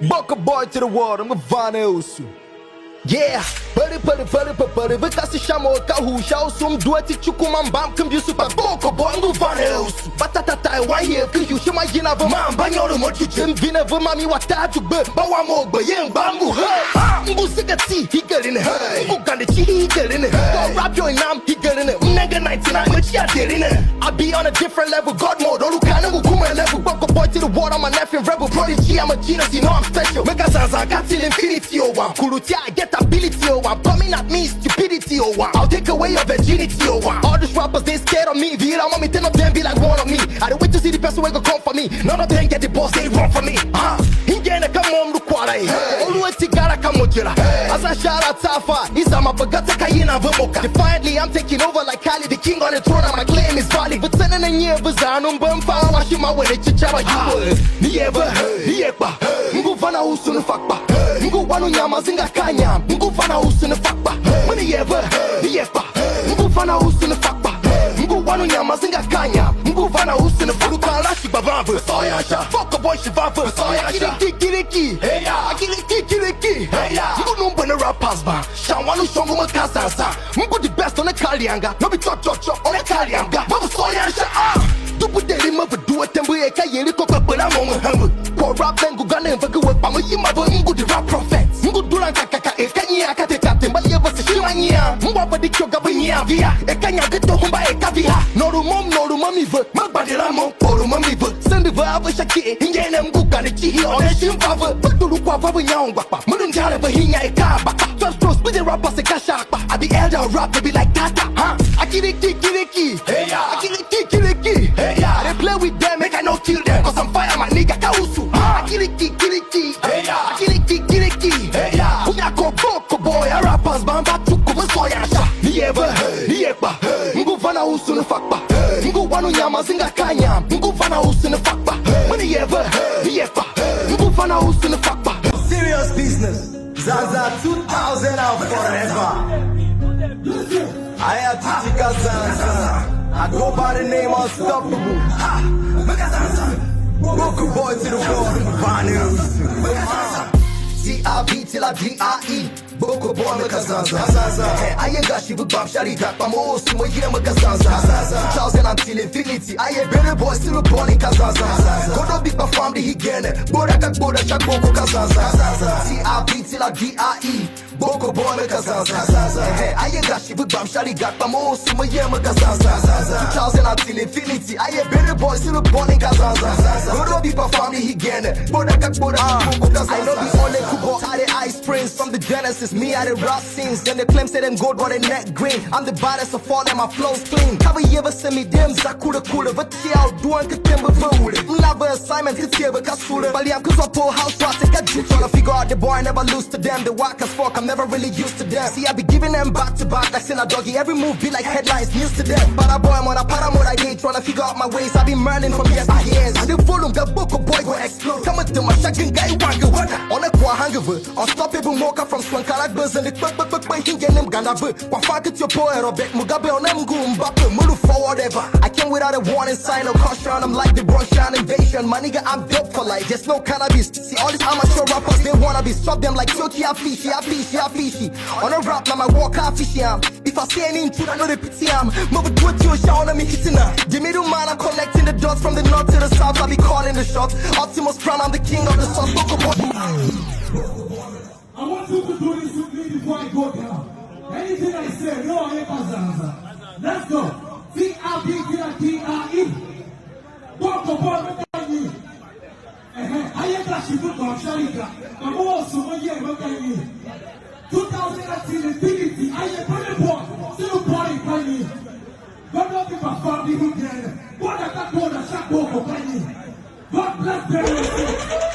Gboko Boy to the world, I'm a Vanessa. Yeah, buddy, vika se chamou kahusha, o sum dueti chukumambam, câmbio super Gboko Boy, I'm a Vanessa. Batata, why here, cause you shima yina va man, banyo mo chichim, vina va mami watatu be, bawa mo be, yen bambu, hey. Mbu sigati, he get in it, hey. Mbu gandichi, he get in it, hey. Go rap your nam, he get in it, nigga 99, but yeah, get in it. I be on a different level, God mode, all kind of kuma level. Gboko Boy to the world, I'm a nephew, rebel, prodigy, I'm a genius, you know I'm special. Mega Zanza, got till infinity, oh, I'm Kurutia, I get ability, oh, I'm coming at me, stupidity, oh, I'll take away your virginity, oh, all these rappers, they scared of me, Vira, mommy, 10 of them be like one of me. I don't wait to see the person who go come for me, none of them get the boss, they run for me. Ingene come on, look what I always tigara kamojira. As I shout out Tafa, Isama Bagata Kayina Vomoka. Defiantly, I'm taking over like Kali, the king on the throne, and my claim is valid. But 10 and a year, Bazanum Bumpa, Washima, when it's Chichaba, you never heard, Yepa, Nguvana Usun Fakba, Nguvanu Yamazinga Kanya, Nguvana Usun Fakba, when he ever heard, Yepa, Nguvana Usun Fakba, Nguvanu Yamazinga Kanya, Nguvana Usun Fakba, Lashi Babava, Soyasha, Gboko Boy Shivava, Soyasha, Kiki, hey ya, Kiki, hey ya, you know when the rappers ban, Shawanu Shonguma Kazansa, Mbu the best on the Kalianga, no be chop on the Kalianga, Babu Soyasha, Dubu Deli Mother do a temple, a Kayeli Copa, but I'm on humble. Pour rap and go gun and go up, I'm a Yima, Mbu the rap prophet, Mbu Duran Kaka, a Kanya Kate, but you was a Shimania, Mwapa the Chogabinia via, a Kanya get to Humba, a Kavia, no mom, no mommy, my body Ramo, or mommy, send the Vava Shaki, Indian Gukanichi on a Shimpava, but to look over young Papa, Mudun Jaraba Hina Kaba, just those with the rappers a Kashapa, I be elder rap to be like Tata, I kill it, hey ya, I kill it, hey ya, they play with them, make I no kill them, cause I'm fire, my nigga Kausu, I kill it, hey ya, I kill it, hey ya, Unyako Gboko Boy, a rappers, Bamba, Tuku, Soyasha, Nieva, Niepa, Nguvana Usun Fakba, Nguvanu Yamazinga Kanya, Nguvana Usun Fakba, Nieva, Niepa, Nguvana Usun Fakba. Serious business, Zaza 2000 out forever. I have Tichika Zanza. I go by the name Unstoppable. Gboko Boy to the world, Vanessa. C-I-V till I D-I-E. Gboko Boy me Kazanza. I ain't got shit with Bam Sharika. I'm also a year me Kazanza. 2000 until infinity. I ain't Benue boy still born in Kazanza. Go to be performed the again. Boda Boda Gboko Kazanza. C-I-V till I D-I-E. Gboko Boy me Kazanza. I ain't got shit with Bam Sharika. I'm also a year me Kazanza. 2000 until infinity. I ain't Benue boy still born in Kazanza. Go to be performed the again. Boda Gboko Kazanza. I know the only Kubo are the ice prince from the Genesis. Me I the rap scenes, then the claim say them gold but they neck green. I'm the baddest of all them, my flow's clean. Have you ever seen me them zakura cooler? But yeah, I'll do one Katemba Vule. Never assignment to tear but Kasula. But I'm cause I pull house so I take a drip. Tryna figure out the boy, I never lose to them. The whack as fuck, I'm never really used to them. See, I be giving them back to back like saying a doggy. Every move be like headlines, news to them. But a boy, I'm on a paramount I hate. Tryna figure out my ways, I be murdering from years to years. And the volume, the Gboko Boy go explode. Come with my shotgun guy, wanga wanga. On a qua hangover, unstoppable mocha from Swankara Buzz and the him Ganaba. Wafak it your boy, Robert Mugabe on them goon, Bapper, move forward ever. I came without a warning sign or caution. I'm like the Russian invasion. My nigga, I'm built for life. There's no cannabis. See all these amateur rappers, they wanna be. Stop them like Choki, fishy. On a rap, now my walk fishy. If I see any intruder, I know the pity am. Move it to your show, let me hit it. The middle man, I'm connecting the dots from the north to the south. I be calling the shots. Optimus Prime, I'm the king of the sun. I want you to do this with me before I go down. Anything I say, no, I ain't Kazanza. Let's go. C-I-V-T-I-E. Gboko Boy, I ain't got shit with Bam Sharika. I'm also a year, look at me. 2018 infinity. I ain't Benue boy, still born in Benue. God not be my family again. God bless Benue.